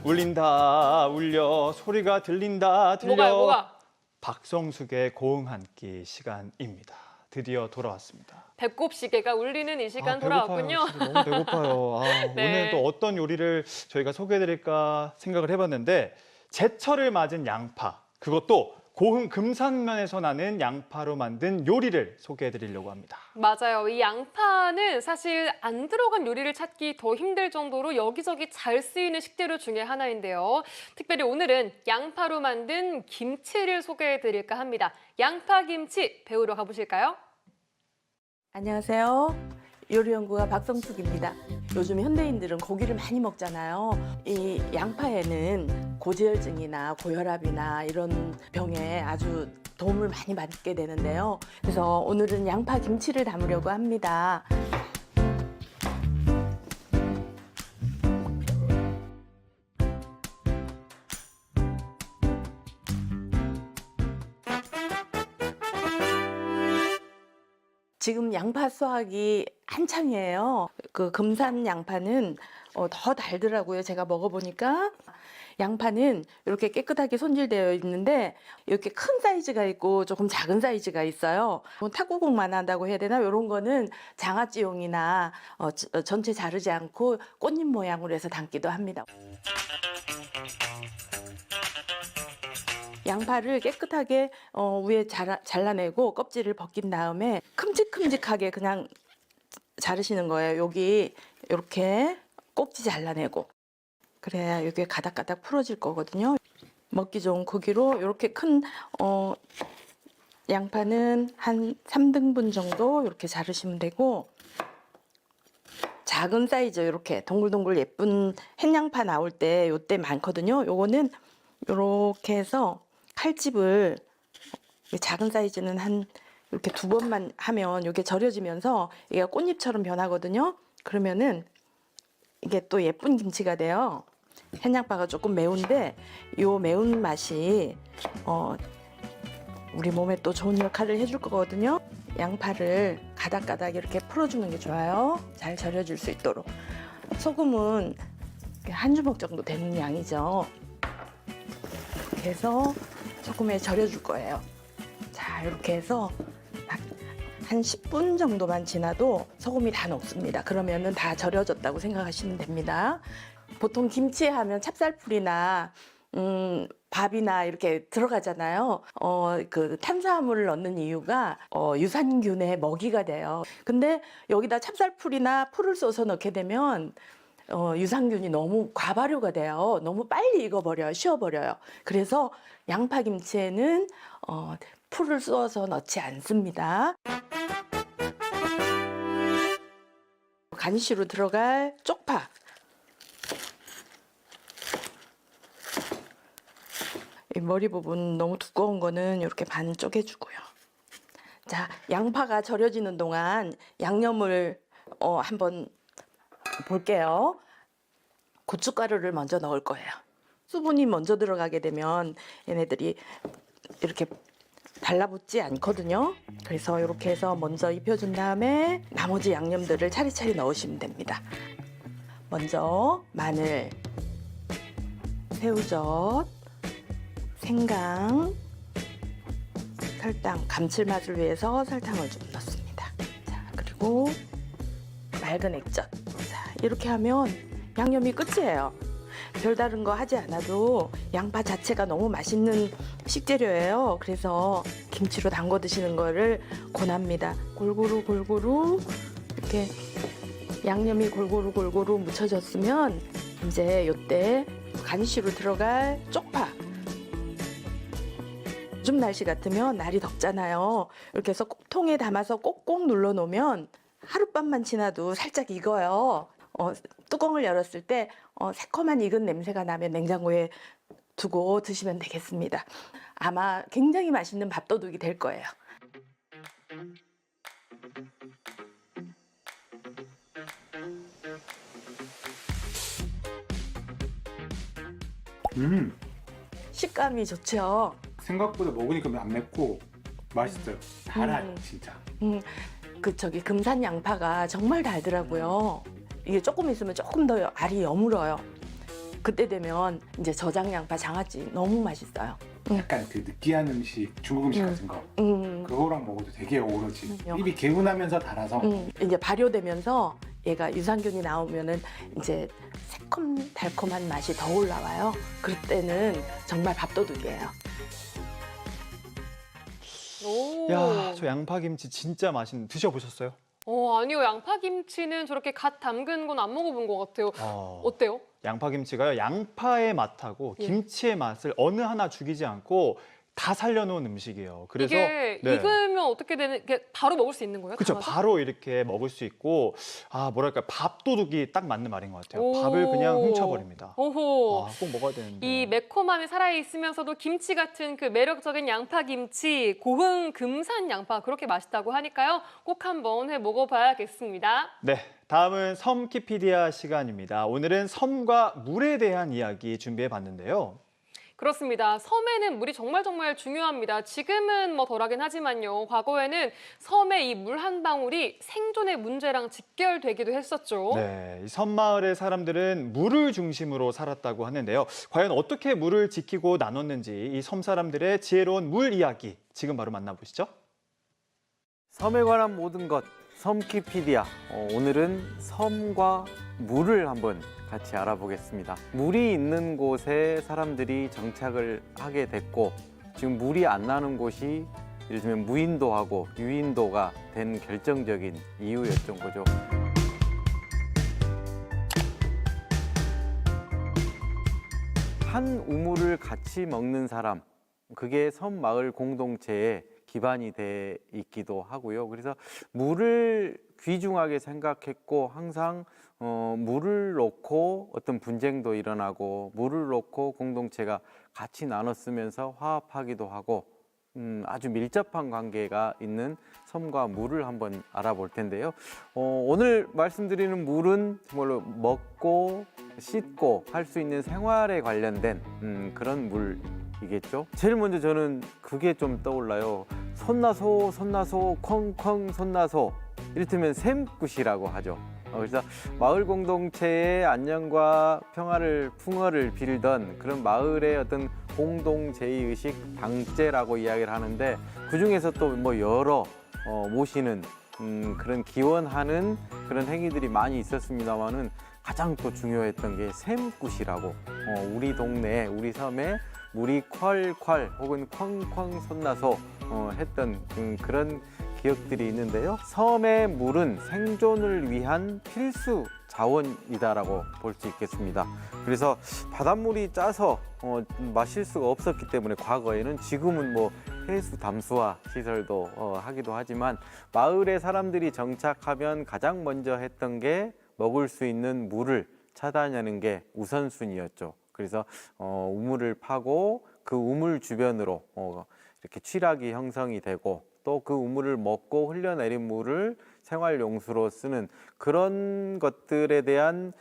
Speaker 2: 울린다 울려 소리가 들린다 들려.
Speaker 1: 뭐가?
Speaker 2: 박성숙의 고흥 한 끼 시간입니다. 드디어 돌아왔습니다.
Speaker 1: 배꼽 시계가 울리는 이 시간 돌아왔군요.
Speaker 2: 배고파요. 너무 배고파요.
Speaker 1: 네.
Speaker 2: 오늘 또 어떤 요리를 저희가 소개해드릴까 생각을 해봤는데 제철을 맞은 양파, 그것도 고흥 금산면에서 나는 양파로 만든 요리를 소개해드리려고 합니다.
Speaker 1: 맞아요. 이 양파는 사실 안 들어간 요리를 찾기 더 힘들 정도로 여기저기 잘 쓰이는 식재료 중에 하나인데요. 특별히 오늘은 양파로 만든 김치를 소개해드릴까 합니다. 양파김치 배우러 가보실까요?
Speaker 13: 안녕하세요. 요리연구가 박성숙입니다. 요즘 현대인들은 고기를 많이 먹잖아요. 이 양파에는 고지혈증이나 고혈압이나 이런 병에 아주 도움을 많이 받게 되는데요. 그래서 오늘은 양파 김치를 담으려고 합니다. 지금 양파 수확이 한창이에요. 그 금산 양파는 더 달더라고요. 제가 먹어보니까. 양파는 이렇게 깨끗하게 손질되어 있는데 이렇게 큰 사이즈가 있고 조금 작은 사이즈가 있어요. 탁구공만 한다고 해야 되나? 이런 거는 장아찌용이나 전체 자르지 않고 꽃잎 모양으로 해서 담기도 합니다. 양파를 깨끗하게 위에 잘라내고 껍질을 벗긴 다음에 큼직큼직하게 그냥 자르시는 거예요. 여기 이렇게 꼭지 잘라내고 그래야 이게 가닥가닥 풀어질 거거든요. 먹기 좋은 크기로 이렇게 큰 양파는 한 3등분 정도 이렇게 자르시면 되고 작은 사이즈 이렇게 동글동글 예쁜 햇양파 나올 때 요때 많거든요. 요거는 이렇게 해서 칼집을 작은 사이즈는 한 이렇게 2번만 하면 이게 절여지면서 얘가 꽃잎처럼 변하거든요. 그러면은 이게 또 예쁜 김치가 돼요. 햇양파가 조금 매운데 요 매운 맛이 우리 몸에 또 좋은 역할을 해줄 거거든요. 양파를 가닥가닥 이렇게 풀어주는 게 좋아요. 잘 절여질 수 있도록. 소금은 한 주먹 정도 되는 양이죠. 이렇게 해서 소금에 절여줄 거예요. 자, 이렇게 해서 한 10분 정도만 지나도 소금이 다 녹습니다. 그러면은 다 절여졌다고 생각하시면 됩니다. 보통 김치 하면 찹쌀풀이나 밥이나 이렇게 들어가잖아요. 그 탄수화물을 넣는 이유가 유산균의 먹이가 돼요. 근데 여기다 찹쌀풀이나 풀을 쏘서 넣게 되면 유산균이 너무 과발효가 돼요. 너무 빨리 익어버려요. 쉬어버려요. 그래서 양파김치에는 풀을 쏘아서 넣지 않습니다. 간이시로 들어갈 쪽파. 이 머리 부분 너무 두꺼운 거는 이렇게 반 쪼개주고요. 자, 양파가 절여지는 동안 양념을 한번 볼게요. 고춧가루를 먼저 넣을 거예요. 수분이 먼저 들어가게 되면 얘네들이 이렇게 달라붙지 않거든요. 그래서 이렇게 해서 먼저 입혀준 다음에 나머지 양념들을 차례차례 넣으시면 됩니다. 먼저 마늘, 새우젓, 생강, 설탕, 감칠맛을 위해서 설탕을 좀 넣습니다. 자, 그리고 맑은 액젓. 자, 이렇게 하면 양념이 끝이에요. 별다른 거 하지 않아도 양파 자체가 너무 맛있는 식재료예요. 그래서 김치로 담궈 드시는 거를 권합니다. 골고루 이렇게 양념이 골고루 묻혀졌으면 이제 요때 간이시로 들어갈 쪽파. 요즘 날씨 같으면 날이 덥잖아요. 이렇게 해서 통에 담아서 꼭꼭 눌러 놓으면 하룻밤만 지나도 살짝 익어요. 뚜껑을 열었을 때 새콤한 익은 냄새가 나면 냉장고에 두고 드시면 되겠습니다. 아마 굉장히 맛있는 밥도둑이 될 거예요. 식감이 좋죠.
Speaker 12: 생각보다 먹으니까 안 맵고 맛있어요. 달아요, 진짜.
Speaker 13: 금산 양파가 정말 달더라고요. 이게 조금 있으면 조금 더 알이 여물어요. 그때 되면 이제 저장 양파 장아찌 너무 맛있어요.
Speaker 12: 약간 그 느끼한 음식, 중국 음식 같은 거. 그거랑 먹어도 되게 어우러지. 입이 개운하면서 달아서.
Speaker 13: 이제 발효되면서 얘가 유산균이 나오면은 이제 새콤 달콤한 맛이 더 올라와요. 그때는 정말 밥도둑이에요.
Speaker 1: 오.
Speaker 2: 야, 저 양파김치 진짜 맛있는. 드셔보셨어요?
Speaker 1: 아니요. 양파김치는 저렇게 갓 담근 건 안 먹어본 것 같아요. 어때요?
Speaker 2: 양파김치가요, 양파의 맛하고
Speaker 1: 예.
Speaker 2: 김치의 맛을 어느 하나 죽이지 않고 다 살려놓은 음식이에요. 그래서
Speaker 1: 이게
Speaker 2: 네.
Speaker 1: 익으면 어떻게 되는, 이게 바로 먹을 수 있는 거예요?
Speaker 2: 그렇죠.
Speaker 1: 담아서?
Speaker 2: 바로 이렇게 먹을 수 있고, 뭐랄까, 밥도둑이 딱 맞는 말인 것 같아요.
Speaker 1: 오.
Speaker 2: 밥을 그냥 훔쳐버립니다.
Speaker 1: 오호.
Speaker 2: 꼭 먹어야 되는데.
Speaker 1: 이 매콤함이 살아있으면서도 김치 같은 그 매력적인 양파김치, 고흥 금산 양파 그렇게 맛있다고 하니까요. 꼭 한번 해 먹어봐야겠습니다.
Speaker 2: 네, 다음은 섬키피디아 시간입니다. 오늘은 섬과 물에 대한 이야기 준비해봤는데요.
Speaker 1: 그렇습니다. 섬에는 물이 정말 중요합니다. 지금은 뭐 덜하긴 하지만요. 과거에는 섬의 이 물 한 방울이 생존의 문제랑 직결되기도 했었죠.
Speaker 2: 네, 이 섬마을의 사람들은 물을 중심으로 살았다고 하는데요. 과연 어떻게 물을 지키고 나눴는지 이 섬 사람들의 지혜로운 물 이야기 지금 바로 만나보시죠.
Speaker 14: 섬에 관한 모든 것, 섬키피디아. 오늘은 섬과 물을 한번 같이 알아보겠습니다. 물이 있는 곳에 사람들이 정착을 하게 됐고, 지금 물이 안 나는 곳이 예를 들면 무인도하고 유인도가 된 결정적인 이유였던 거죠. 한 우물을 같이 먹는 사람, 그게 섬 마을 공동체의 기반이 돼 있기도 하고요. 그래서 물을 귀중하게 생각했고 항상 물을 놓고 어떤 분쟁도 일어나고 물을 놓고 공동체가 같이 나눠 쓰면서 화합하기도 하고 아주 밀접한 관계가 있는 섬과 물을 한번 알아볼 텐데요. 오늘 말씀드리는 물은 정말로 먹고 씻고 할 수 있는 생활에 관련된 그런 물이겠죠. 제일 먼저 저는 그게 좀 떠올라요. 손나소, 손나소, 쾅쾅 손나소. 이를테면 샘굿이라고 하죠. 그래서 마을 공동체의 안녕과 평화를 풍어를 빌던 그런 마을의 어떤 공동제의식 당제라고 이야기를 하는데, 그중에서 또 뭐 여러 모시는 그런 기원하는 그런 행위들이 많이 있었습니다만은 가장 또 중요했던 게 샘굿이라고, 우리 동네 우리 섬에 물이 콸콸 혹은 쾅쾅 솟나서 했던 그런 기억들이 있는데요. 섬의 물은 생존을 위한 필수 자원이다라고 볼 수 있겠습니다. 그래서 바닷물이 짜서 마실 수가 없었기 때문에 과거에는, 지금은 뭐 해수 담수화 시설도 하기도 하지만 마을의 사람들이 정착하면 가장 먼저 했던 게 먹을 수 있는 물을 찾아내는 게 우선순위였죠. 그래서 우물을 파고 그 우물 주변으로 이렇게 취락이 형성이 되고, 또 그 우물을 먹고 흘려내린 물을 생활용수로 쓰는 그런 것들에 대한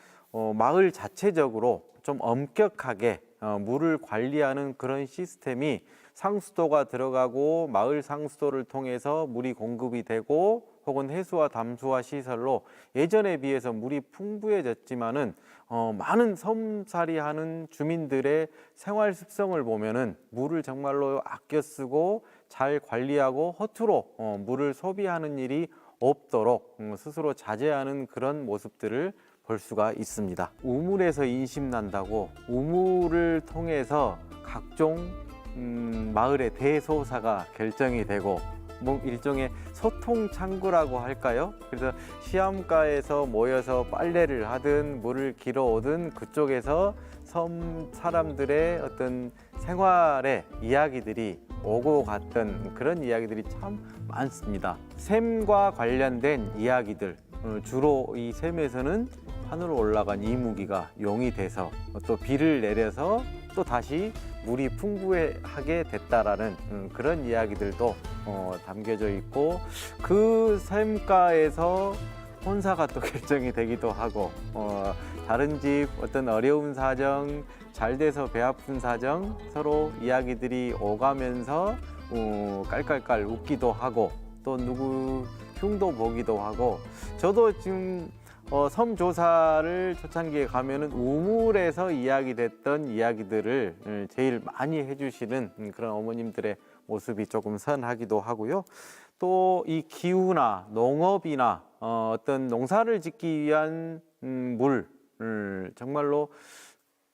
Speaker 14: 마을 자체적으로 좀 엄격하게 물을 관리하는 그런 시스템이 상수도가 들어가고 마을 상수도를 통해서 물이 공급이 되고, 혹은 해수와 담수화 시설로 예전에 비해서 물이 풍부해졌지만은 많은 섬살이하는 주민들의 생활 습성을 보면은 물을 정말로 아껴 쓰고 잘 관리하고 허투루 물을 소비하는 일이 없도록 스스로 자제하는 그런 모습들을 볼 수가 있습니다. 우물에서 인심난다고 우물을 통해서 각종 마을의 대소사가 결정이 되고, 뭐 일종의 소통 창구라고 할까요? 그래서 시암가에서 모여서 빨래를 하든 물을 길어 오든 그쪽에서 섬 사람들의 어떤 생활의 이야기들이 오고 갔던 그런 이야기들이 참 많습니다. 샘과 관련된 이야기들, 주로 이 샘에서는 하늘로 올라간 이무기가 용이 돼서 또 비를 내려서 또 다시 물이 풍부하게 됐다라는 그런 이야기들도 담겨져 있고, 그 샘가에서 혼사가 또 결정이 되기도 하고, 다른 집 어떤 어려운 사정, 잘 돼서 배 아픈 사정, 서로 이야기들이 오가면서 깔깔깔 웃기도 하고, 또 누구 흉도 보기도 하고. 저도 지금 섬 조사를 초창기에 가면은 우물에서 이야기됐던 이야기들을 제일 많이 해주시는 그런 어머님들의 모습이 조금 선하기도 하고요. 또 이 기후나 농업이나 어떤 농사를 짓기 위한 물, 정말로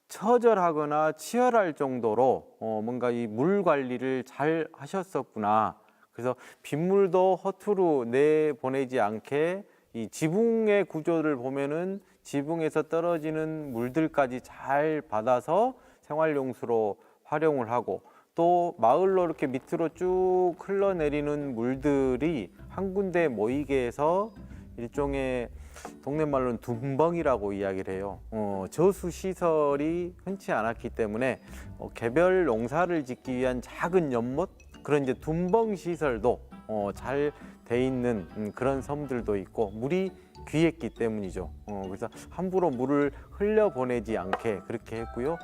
Speaker 14: 처절하거나 치열할 정도로 뭔가 이 물 관리를 잘 하셨었구나. 그래서 빗물도 허투루 내보내지 않게 이 지붕의 구조를 보면은 지붕에서 떨어지는 물들까지 잘 받아서 생활용수로 활용을 하고, 또 마을로 이렇게 밑으로 쭉 흘러내리는 물들이 한 군데 모이게 해서 일종의 동네 말로는 둔벙이라고 이야기를 해요. 저수 시설이 흔치 않았기 때문에 개별 농사를 짓기 위한 작은 연못, 그런 이제 둔벙 시설도 잘 돼 있는 그런 섬들도 있고, 물이 귀했기 때문이죠. 그래서 함부로 물을 흘려보내지 않게 그렇게 했고요.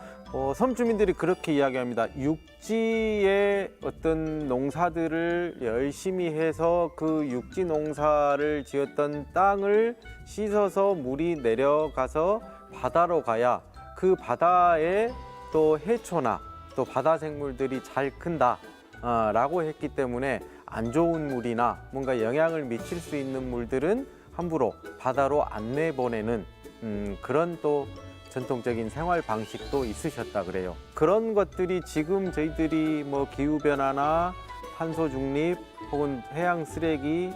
Speaker 14: 섬 주민들이 그렇게 이야기합니다. 육지의 어떤 농사들을 열심히 해서 그 육지 농사를 지었던 땅을 씻어서 물이 내려가서 바다로 가야 그 바다에 또 해초나 또 바다 생물들이 잘 큰다 라고 했기 때문에 안 좋은 물이나 뭔가 영향을 미칠 수 있는 물들은 함부로 바다로 안 내보내는 그런 또 전통적인 생활 방식도 있으셨다 그래요. 그런 것들이 지금 저희들이 뭐 기후변화나 탄소 중립 혹은 해양 쓰레기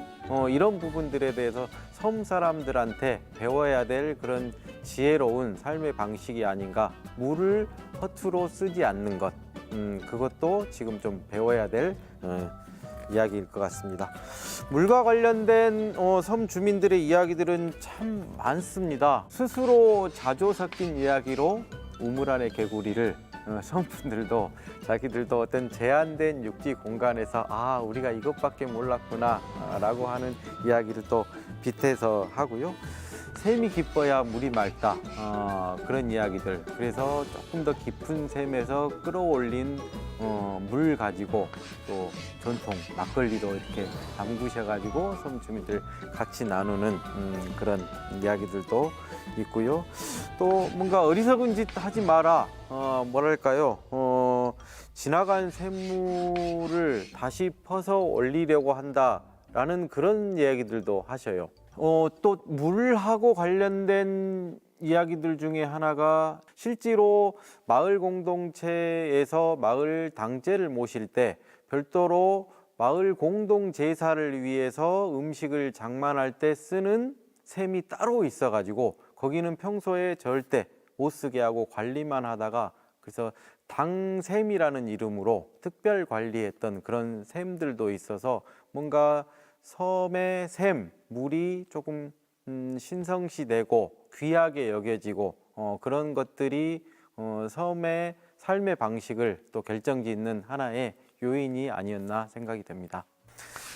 Speaker 14: 이런 부분들에 대해서 섬 사람들한테 배워야 될 그런 지혜로운 삶의 방식이 아닌가. 물을 허투루 쓰지 않는 것, 그것도 지금 좀 배워야 될 이야기일 것 같습니다. 물과 관련된 섬 주민들의 이야기들은 참 많습니다. 스스로 자조 섞인 이야기로 우물 안의 개구리를 섬분들도 자기들도 어떤 제한된 육지 공간에서 우리가 이것밖에 몰랐구나 라고 하는 이야기를 또 빗대서 하고요. 샘이 깊어야 물이 맑다, 그런 이야기들. 그래서 조금 더 깊은 샘에서 끌어올린 물 가지고 또 전통 막걸리도 이렇게 담그셔가지고 섬 주민들 같이 나누는 그런 이야기들도 있고요. 또 뭔가 어리석은 짓 하지 마라, 뭐랄까요, 지나간 샘물을 다시 퍼서 올리려고 한다라는 그런 이야기들도 하셔요. 또 물하고 관련된 이야기들 중에 하나가, 실제로 마을 공동체에서 마을 당제를 모실 때 별도로 마을 공동 제사를 위해서 음식을 장만할 때 쓰는 샘이 따로 있어가지고 거기는 평소에 절대 못 쓰게 하고 관리만 하다가, 그래서 당샘이라는 이름으로 특별 관리했던 그런 샘들도 있어서 뭔가 섬의 샘, 물이 조금 신성시되고 귀하게 여겨지고 그런 것들이 섬의 삶의 방식을 또 결정짓는 하나의 요인이 아니었나 생각이 됩니다.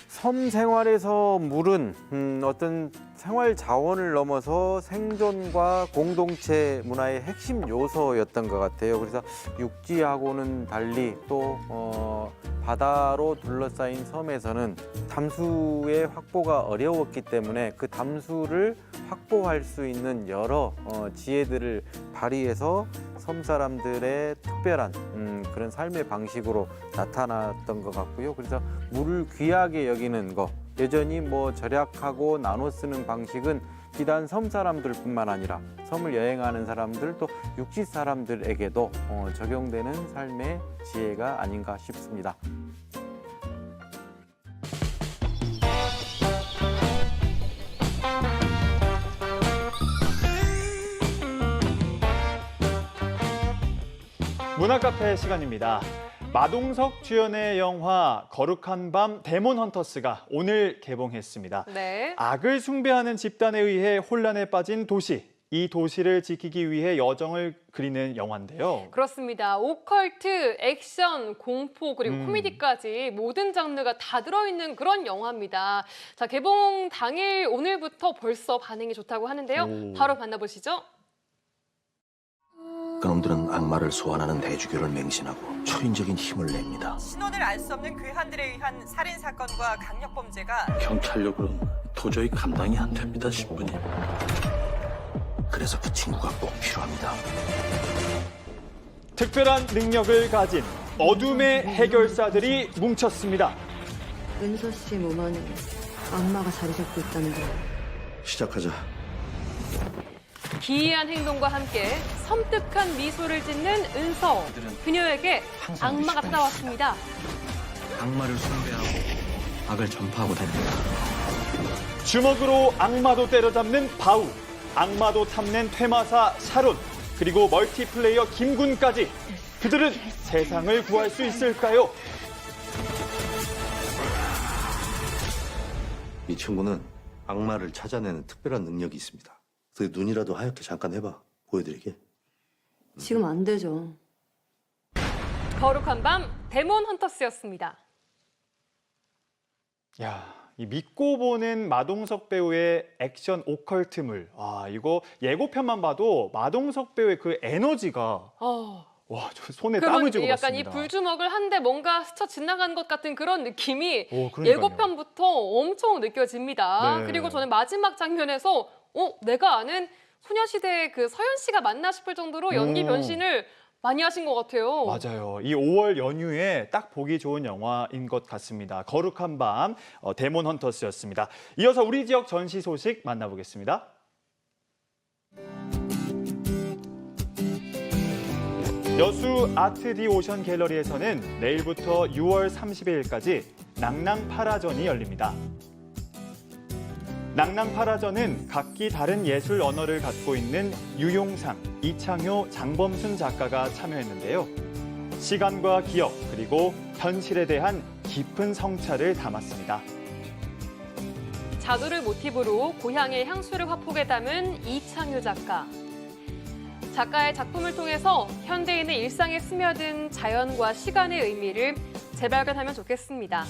Speaker 14: 섬 생활에서 물은 어떤 생활 자원을 넘어서 생존과 공동체 문화의 핵심 요소였던 것 같아요. 그래서 육지하고는 달리 또 바다로 둘러싸인 섬에서는 담수의 확보가 어려웠기 때문에 그 담수를 확보할 수 있는 여러 지혜들을 발휘해서 섬 사람들의 특별한 그런 삶의 방식으로 나타났던 것 같고요. 그래서 물을 귀하게 여기는 거, 여전히 뭐 절약하고 나눠 쓰는 방식은 비단 섬 사람들뿐만 아니라 섬을 여행하는 사람들, 또 육지 사람들에게도 적용되는 삶의 지혜가 아닌가 싶습니다.
Speaker 2: 문화카페 시간입니다. 마동석 주연의 영화 거룩한 밤 데몬 헌터스가 오늘 개봉했습니다.
Speaker 1: 네.
Speaker 2: 악을 숭배하는 집단에 의해 혼란에 빠진 도시. 이 도시를 지키기 위해 여정을 그리는 영화인데요.
Speaker 1: 그렇습니다. 오컬트, 액션, 공포, 그리고 코미디까지 모든 장르가 다 들어있는 그런 영화입니다. 자, 개봉 당일 오늘부터 벌써 반응이 좋다고 하는데요. 바로 만나보시죠.
Speaker 15: 그놈들은 악마를 소환하는 대주교를 맹신하고 초인적인 힘을 냅니다.
Speaker 3: 신원을 알 수 없는 괴한들에 의한 살인 사건과 강력 범죄가
Speaker 15: 경찰력으로는 도저히 감당이 안 됩니다, 신부님. 그래서 그 친구가 꼭 필요합니다.
Speaker 2: 특별한 능력을 가진 어둠의 해결사들이 뭉쳤습니다.
Speaker 16: 은서 씨 몸 안에 악마가 자리 잡고 있다는 거예요.
Speaker 15: 시작하자.
Speaker 1: 기이한 행동과 함께 섬뜩한 미소를 짓는 은서. 그녀에게 악마가 찾아왔습니다.
Speaker 15: 악마를 숭배하고 악을 전파하고 다닙니다.
Speaker 2: 주먹으로 악마도 때려잡는 바우, 악마도 탐낸 퇴마사 샤론, 그리고 멀티플레이어 김군까지. 그들은 세상을 구할 수 있을까요?
Speaker 15: 이 친구는 악마를 찾아내는 특별한 능력이 있습니다. 그 눈이라도 하얗게 잠깐 해봐. 보여드리게.
Speaker 16: 지금 안 되죠.
Speaker 1: 거룩한 밤 데몬 헌터스였습니다.
Speaker 2: 야, 이 믿고 보는 마동석 배우의 액션 오컬트물. 아, 이거 예고편만 봐도 마동석 배우의 그 에너지가 와, 저 손에 땀을 쥐고
Speaker 1: 약간
Speaker 2: 봤습니다.
Speaker 1: 이 불주먹을 한 대 뭔가 스쳐 지나간 것 같은 그런 느낌이
Speaker 2: 그러니까요.
Speaker 1: 예고편부터 엄청 느껴집니다.
Speaker 2: 네.
Speaker 1: 그리고 저는 마지막 장면에서 내가 아는 소녀시대의 그 서현 씨가 맞나 싶을 정도로 연기 변신을 많이 하신 것 같아요.
Speaker 2: 맞아요. 이 5월 연휴에 딱 보기 좋은 영화인 것 같습니다. 거룩한 밤, 데몬 헌터스였습니다. 이어서 우리 지역 전시 소식 만나보겠습니다. 여수 아트디 오션 갤러리에서는 내일부터 6월 30일까지 낭낭파라전이 열립니다. 낭낭파라전은 각기 다른 예술 언어를 갖고 있는 유용상, 이창효, 장범순 작가가 참여했는데요. 시간과 기억, 그리고 현실에 대한 깊은 성찰을 담았습니다.
Speaker 1: 자두를 모티브로 고향의 향수를 화폭에 담은 이창효 작가. 작가의 작품을 통해서 현대인의 일상에 스며든 자연과 시간의 의미를 재발견하면 좋겠습니다.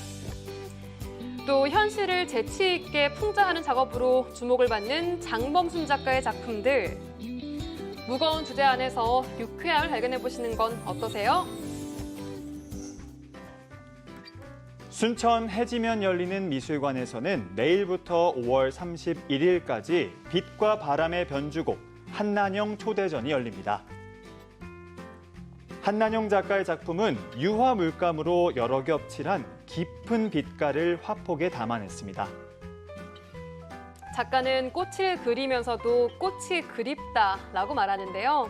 Speaker 1: 또 현실을 재치 있게 풍자하는 작업으로 주목을 받는 장범순 작가의 작품들. 무거운 주제 안에서 유쾌함을 발견해 보시는 건 어떠세요?
Speaker 2: 순천 해지면 열리는 미술관에서는 내일부터 5월 31일까지 빛과 바람의 변주곡 한난영 초대전이 열립니다. 한난영 작가의 작품은 유화 물감으로 여러 겹칠한 깊은 빛깔을 화폭에 담아냈습니다.
Speaker 1: 작가는 꽃을 그리면서도 꽃이 그립다라고 말하는데요.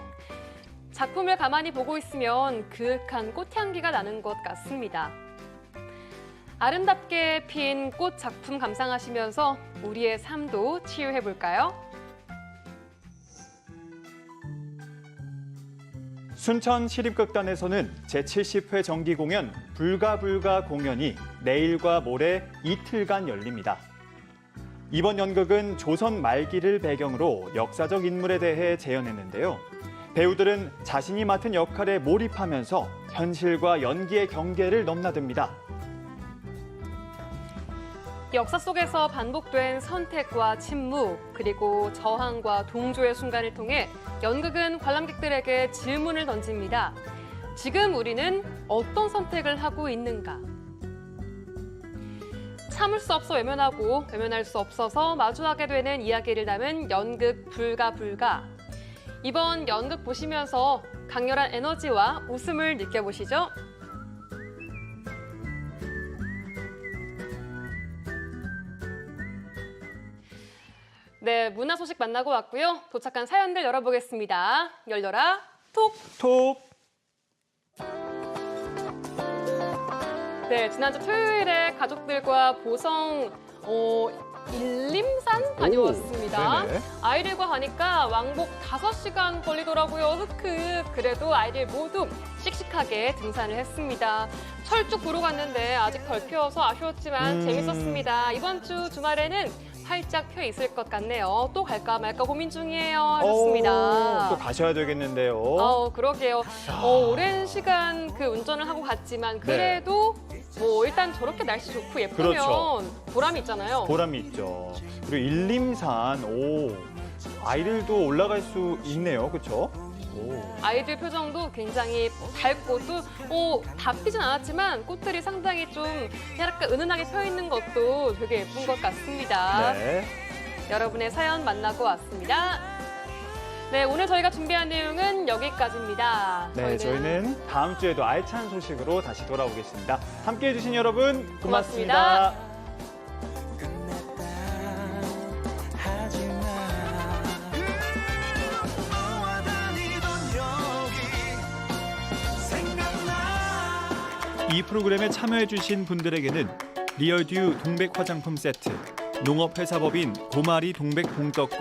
Speaker 1: 작품을 가만히 보고 있으면 그윽한 꽃향기가 나는 것 같습니다. 아름답게 핀 꽃 작품 감상하시면서 우리의 삶도 치유해볼까요?
Speaker 2: 순천 시립극단에서는 제70회 정기공연 불가불가 공연이 내일과 모레 이틀간 열립니다. 이번 연극은 조선 말기를 배경으로 역사적 인물에 대해 재현했는데요. 배우들은 자신이 맡은 역할에 몰입하면서 현실과 연기의 경계를 넘나듭니다.
Speaker 1: 역사 속에서 반복된 선택과 침묵, 그리고 저항과 동조의 순간을 통해 연극은 관람객들에게 질문을 던집니다. 지금 우리는 어떤 선택을 하고 있는가? 참을 수 없어 외면하고 외면할 수 없어서 마주하게 되는 이야기를 담은 연극 불가불가. 이번 연극 보시면서 강렬한 에너지와 웃음을 느껴보시죠. 네, 문화 소식 만나고 왔고요. 도착한 사연들 열어보겠습니다. 열려라 톡! 네, 지난주 토요일에 가족들과 보성 일림산 다녀왔습니다.
Speaker 2: 네네.
Speaker 1: 아이들과 가니까 왕복 5시간 걸리더라고요. 흑흑. 그래도 아이들 모두 씩씩 씩씩하게 등산을 했습니다. 철쭉 보러 갔는데 아직 덜 피어서 아쉬웠지만 재밌었습니다. 이번 주 주말에는 활짝 펴 있을 것 같네요. 또 갈까 말까 고민 중이에요. 하셨습니다.
Speaker 2: 또 가셔야 되겠는데요.
Speaker 1: 그러게요. 오랜 시간 그 운전을 하고 갔지만 그래도 뭐 일단 저렇게 날씨 좋고 예쁘면
Speaker 2: 그렇죠.
Speaker 1: 보람이 있잖아요.
Speaker 2: 보람이 있죠. 그리고 일림산, 아이들도 올라갈 수 있네요. 그렇죠?
Speaker 1: 아이들 표정도 굉장히 밝고 또 다 피진 않았지만 꽃들이 상당히 좀 약간 은은하게 펴 있는 것도 되게 예쁜 것 같습니다.
Speaker 2: 네.
Speaker 1: 여러분의 사연 만나고 왔습니다. 네, 오늘 저희가 준비한 내용은 여기까지입니다.
Speaker 2: 네, 저희는 다음 주에도 알찬 소식으로 다시 돌아오겠습니다. 함께해 주신 여러분 고맙습니다.
Speaker 1: 고맙습니다.
Speaker 2: 이 프로그램에 참여해 주신 분들에게는 리얼듀 동백 화장품 세트, 농업회사법인 고마리 동백 봉떡과